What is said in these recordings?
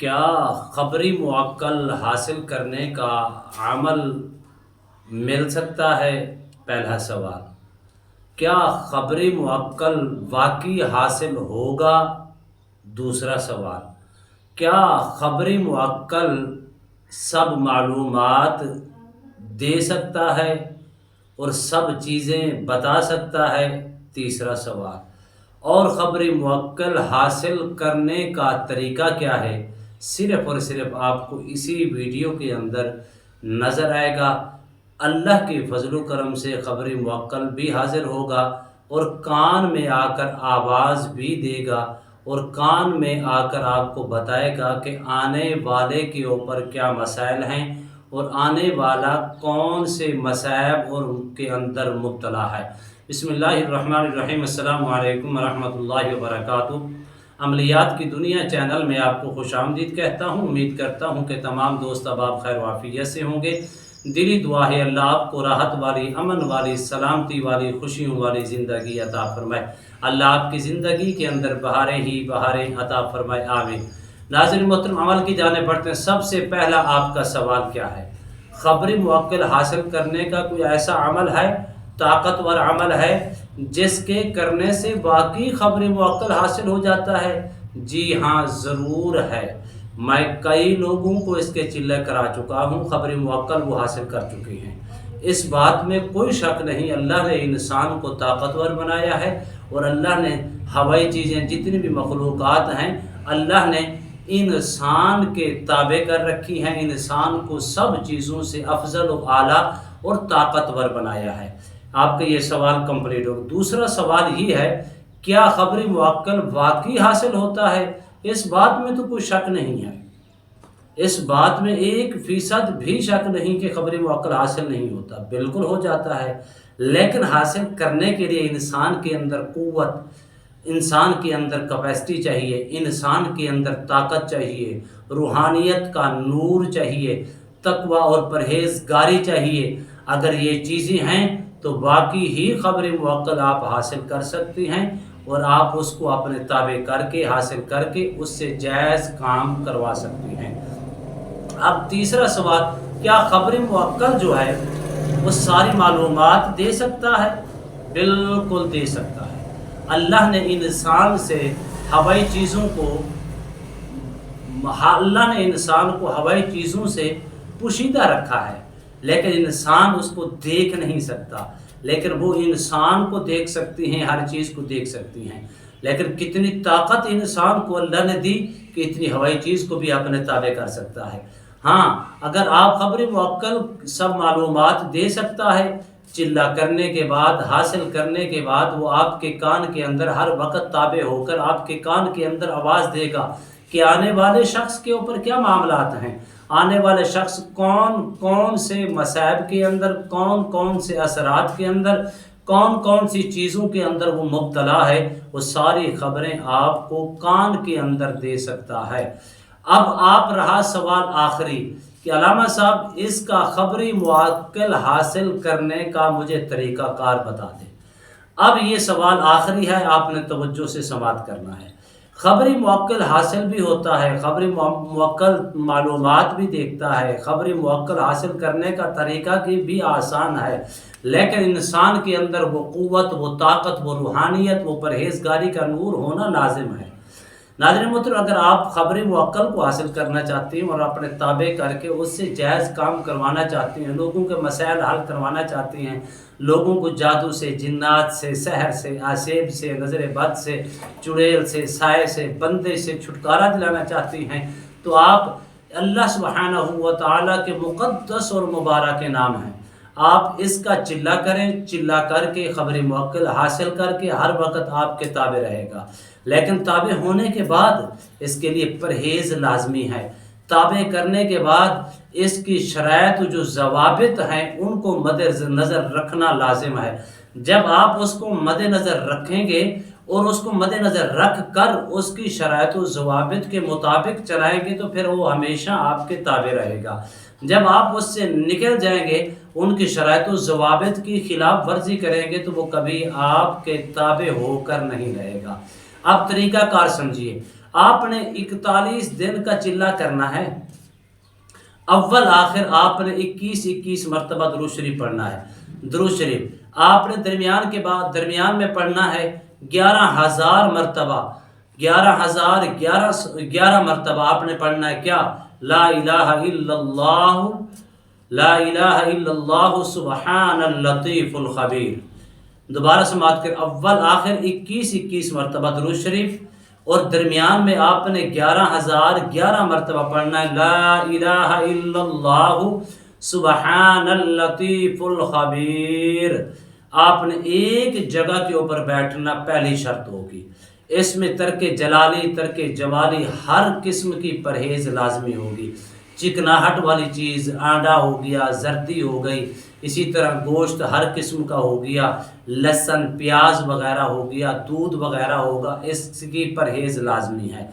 کیا خبری موکل حاصل کرنے کا عمل مل سکتا ہے؟ پہلا سوال۔ کیا خبری موکل واقعی حاصل ہوگا؟ دوسرا سوال۔ کیا خبری موکل سب معلومات دے سکتا ہے اور سب چیزیں بتا سکتا ہے؟ تیسرا سوال۔ اور خبری موکل حاصل کرنے کا طریقہ کیا ہے؟ صرف اور صرف آپ کو اسی ویڈیو کے اندر نظر آئے گا۔ اللہ کے فضل و کرم سے خبری موکل بھی حاضر ہوگا اور کان میں آ کر آواز بھی دے گا اور کان میں آ کر آپ کو بتائے گا کہ آنے والے کے اوپر کیا مسائل ہیں اور آنے والا کون سے مصائب اور ان کے اندر مبتلا ہے۔ بسم اللہ الرحمن الرحیم۔ السلام علیکم ورحمۃ اللہ وبرکاتہ۔ عملیات کی دنیا چینل میں آپ کو خوش آمدید کہتا ہوں۔ امید کرتا ہوں کہ تمام دوست احباب خیر و عافیت سے ہوں گے۔ دلی دعا ہے اللہ آپ کو راحت والی، امن والی، سلامتی والی، خوشیوں والی زندگی عطا فرمائے۔ اللہ آپ کی زندگی کے اندر بہاریں ہی بہاریں عطا فرمائے، آمین۔ ناظرین محترم، عمل کی جانب بڑھتے ہیں۔ سب سے پہلا آپ کا سوال کیا ہے؟ خبری موکل حاصل کرنے کا کوئی ایسا عمل ہے، طاقتور عمل ہے جس کے کرنے سے باقی خبری موکل حاصل ہو جاتا ہے؟ جی ہاں، ضرور ہے۔ میں کئی لوگوں کو اس کے چلے کرا چکا ہوں، خبری موکل وہ حاصل کر چکے ہیں۔ اس بات میں کوئی شک نہیں، اللہ نے انسان کو طاقتور بنایا ہے اور اللہ نے ہوائی چیزیں جتنی بھی مخلوقات ہیں اللہ نے انسان کے تابع کر رکھی ہیں۔ انسان کو سب چیزوں سے افضل و اعلیٰ اور طاقتور بنایا ہے۔ آپ کا یہ سوال کمپلیٹ ہو۔ دوسرا سوال یہ ہے، کیا خبری موکل واقعی حاصل ہوتا ہے؟ اس بات میں تو کوئی شک نہیں ہے، اس بات میں 1% بھی شک نہیں کہ خبری موکل حاصل نہیں ہوتا، بالکل ہو جاتا ہے۔ لیکن حاصل کرنے کے لیے انسان کے اندر قوت، انسان کے اندر کیپیسٹی چاہیے، انسان کے اندر طاقت چاہیے، روحانیت کا نور چاہیے، تقوی اور پرہیزگاری چاہیے۔ اگر یہ چیزیں ہیں تو باقی ہی خبری موکل آپ حاصل کر سکتے ہیں اور آپ اس کو اپنے تابع کر کے حاصل کر کے اس سے جائز کام کروا سکتے ہیں۔ اب تیسرا سوال، کیا خبری موکل جو ہے وہ ساری معلومات دے سکتا ہے؟ بالکل دے سکتا ہے۔ اللہ نے انسان سے ہوائی چیزوں کو ہوائی چیزوں سے پوشیدہ رکھا ہے، لیکن انسان اس کو دیکھ نہیں سکتا، لیکن وہ انسان کو دیکھ سکتی ہیں، ہر چیز کو دیکھ سکتی ہیں۔ لیکن کتنی طاقت انسان کو اللہ نے دی کہ اتنی ہوائی چیز کو بھی اپنے تابع کر سکتا ہے۔ ہاں، اگر آپ خبری موکل سب معلومات دے سکتا ہے، چلا کرنے کے بعد، حاصل کرنے کے بعد وہ آپ کے کان کے اندر ہر وقت تابع ہو کر آپ کے کان کے اندر آواز دے گا کہ آنے والے شخص کے اوپر کیا معاملات ہیں، آنے والے شخص کون کون سے مصائب کے اندر، کون کون سے اثرات کے اندر، کون کون سی چیزوں کے اندر وہ مبتلا ہے، وہ ساری خبریں آپ کو کان کے اندر دے سکتا ہے۔ اب آپ رہا سوال آخری کہ علامہ صاحب اس کا خبری موکل حاصل کرنے کا مجھے طریقہ کار بتا دیں۔ اب یہ سوال آخری ہے، آپ نے توجہ سے سماعت کرنا ہے۔ خبری موکل حاصل بھی ہوتا ہے، خبری موکل معلومات بھی دیکھتا ہے، خبری موکل حاصل کرنے کا طریقہ کی بھی آسان ہے، لیکن انسان کے اندر وہ قوت، وہ طاقت، وہ روحانیت، وہ پرہیزگاری کا نور ہونا لازم ہے۔ ناظرین محترم، اگر آپ خبری موکل کو حاصل کرنا چاہتے ہیں اور اپنے تابع کر کے اس سے جائز کام کروانا چاہتے ہیں، لوگوں کے مسائل حل کروانا چاہتے ہیں، لوگوں کو جادو سے، جنات سے، سحر سے، آسیب سے، نظر بد سے، چڑیل سے، سائے سے، بندے سے چھٹکارا دلانا چاہتے ہیں، تو آپ اللہ سبحانہ و تعالیٰ کے مقدس اور مبارک نام ہیں، آپ اس کا چلا کریں، چلا کر کے خبری موکل حاصل کر کے ہر وقت آپ کے تابع رہے گا۔ لیکن تابع ہونے کے بعد اس کے لیے پرہیز لازمی ہے۔ تابع کرنے کے بعد اس کی شرائط جو ضوابط ہیں ان کو مد نظر رکھنا لازم ہے۔ جب آپ اس کو مد نظر رکھیں گے اور اس کو مد نظر رکھ کر اس کی شرائط و ضوابط کے مطابق چلائیں گے تو پھر وہ ہمیشہ آپ کے تابع رہے گا۔ جب آپ اس سے نکل جائیں گے، ان کی شرائط و ضوابط کی خلاف ورزی کریں گے تو وہ کبھی آپ کے تابع ہو کر نہیں رہے گا۔ اب طریقہ کار سمجھیے۔ آپ نے 41 دن کا چلہ کرنا ہے، اول آخر آپ نے 21 مرتبہ درود شریف پڑھنا ہے۔ درود شریف آپ نے درمیان میں پڑھنا ہے 11,000 مرتبہ، 11 مرتبہ آپ نے پڑھنا ہے کیا؟ لا الہ الا اللہ، لا الہ الا اللہ سبحان اللطیف الخبیر۔ دوبارہ سماعت کر، اول آخر 21 مرتبہ درود شریف، اور درمیان میں آپ نے 11,011 مرتبہ پڑھنا ہے لا الہ الا اللہ سبحان اللطیف الخبیر۔ آپ نے ایک جگہ کے اوپر بیٹھنا پہلی شرط ہوگی۔ اس میں ترک جلالی، ترک جمالی، ہر قسم کی پرہیز لازمی ہوگی۔ چکناہٹ والی چیز، آنڈا ہو گیا، زردی ہو گئی، اسی طرح گوشت ہر قسم کا ہو گیا، لہسن پیاز وغیرہ ہو گیا، دودھ وغیرہ ہوگا، اس کی پرہیز لازمی ہے۔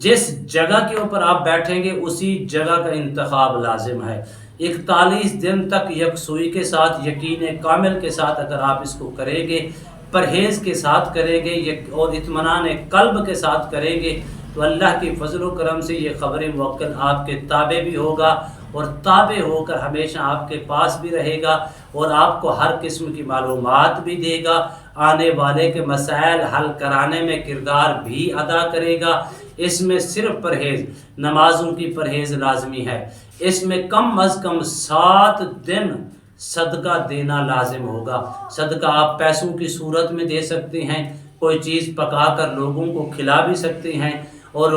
جس جگہ کے اوپر آپ بیٹھیں گے اسی جگہ کا انتخاب لازم ہے۔ 41 دن تک یکسوئی کے ساتھ، یقین کامل کے ساتھ اگر آپ اس کو کریں گے، پرہیز کے ساتھ کریں گے اور اطمینان قلب کے ساتھ کریں گے، تو اللہ کی فضل و کرم سے یہ خبر موکل آپ کے تابع بھی ہوگا، اور تابع ہو کر ہمیشہ آپ کے پاس بھی رہے گا، اور آپ کو ہر قسم کی معلومات بھی دے گا، آنے والے کے مسائل حل کرانے میں کردار بھی ادا کرے گا۔ اس میں صرف پرہیز، نمازوں کی پرہیز لازمی ہے۔ اس میں کم از کم 7 دن صدقہ دینا لازم ہوگا۔ صدقہ آپ پیسوں کی صورت میں دے سکتے ہیں، کوئی چیز پکا کر لوگوں کو کھلا بھی سکتے ہیں، اور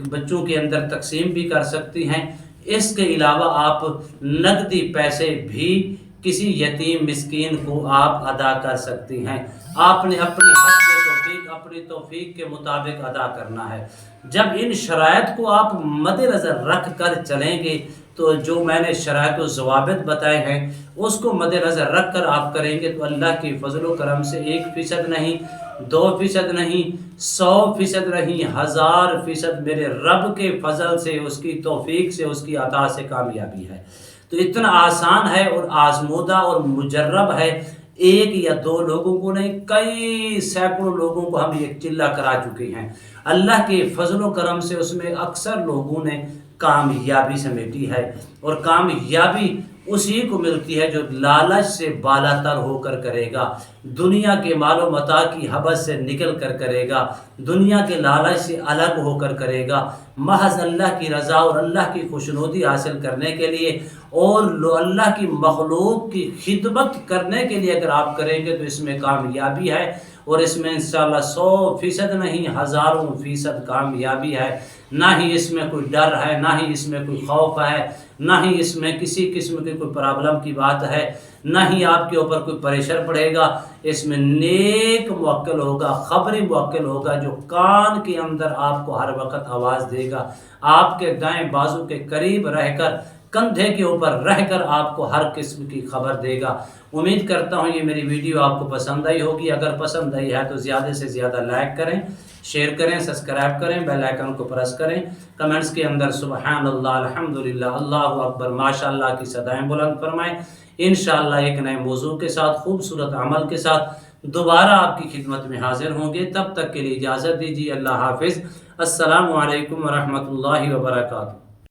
بچوں کے اندر تقسیم بھی کر سکتے ہیں۔ اس کے علاوہ آپ نقدی پیسے بھی کسی یتیم مسکین کو آپ ادا کر سکتے ہیں۔ آپ نے اپنی توفیق کے مطابق ادا کرنا ہے۔ جب ان شرائط کو آپ مد نظر رکھ کر چلیں گے تو جو میں نے شرائط و ضوابط بتائے ہیں اس کو مد نظر رکھ کر آپ کریں گے تو اللہ کی فضل و کرم سے 1% نہیں، 2% نہیں، 100% نہیں، 1000% میرے رب کے فضل سے، اس کی توفیق سے، اس کی عطا سے کامیابی ہے۔ تو اتنا آسان ہے اور آزمودہ اور مجرب ہے۔ ایک یا دو لوگوں کو نہیں، کئی سینکڑوں لوگوں کو ہم یہ چلہ کرا چکے ہیں۔ اللہ کے فضل و کرم سے اس میں اکثر لوگوں نے کامیابی سمیٹی ہے، اور کامیابی اسی کو ملتی ہے جو لالچ سے بالا تر ہو کر کرے گا، دنیا کے مال و متاع کی حبس سے نکل کر کرے گا، دنیا کے لالچ سے الگ ہو کر کرے گا، محض اللہ کی رضا اور اللہ کی خوشنودی حاصل کرنے کے لیے اور اللہ کی مخلوق کی خدمت کرنے کے لیے اگر آپ کریں گے تو اس میں کامیابی ہے، اور اس میں انشاءاللہ 100% نہیں، 1000% کامیابی ہے۔ نہ ہی اس میں کوئی ڈر ہے، نہ ہی اس میں کوئی خوف ہے، نہ ہی اس میں کسی قسم کی کوئی پرابلم کی بات ہے، نہ ہی آپ کے اوپر کوئی پریشر پڑے گا۔ اس میں نیک موکل ہوگا، خبری موکل ہوگا جو کان کے اندر آپ کو ہر وقت آواز دے گا، آپ کے دائیں بازو کے قریب رہ کر، کندھے کے اوپر رہ کر آپ کو ہر قسم کی خبر دے گا۔ امید کرتا ہوں یہ میری ویڈیو آپ کو پسند آئی ہوگی۔ اگر پسند آئی ہے تو زیادہ سے زیادہ لائک کریں، شیئر کریں، سبسکرائب کریں، بیل آئیکن کو پریس کریں، کمنٹس کے اندر سبحان اللہ، الحمدللہ، اللہ اکبر، ماشاءاللہ کی صدائیں بلند فرمائیں۔ انشاءاللہ ایک نئے موضوع کے ساتھ، خوبصورت عمل کے ساتھ دوبارہ آپ کی خدمت میں حاضر ہوں گے۔ تب تک کے لیے اجازت دیجیے، اللہ حافظ، السلام علیکم ورحمۃ اللہ وبرکاتہ۔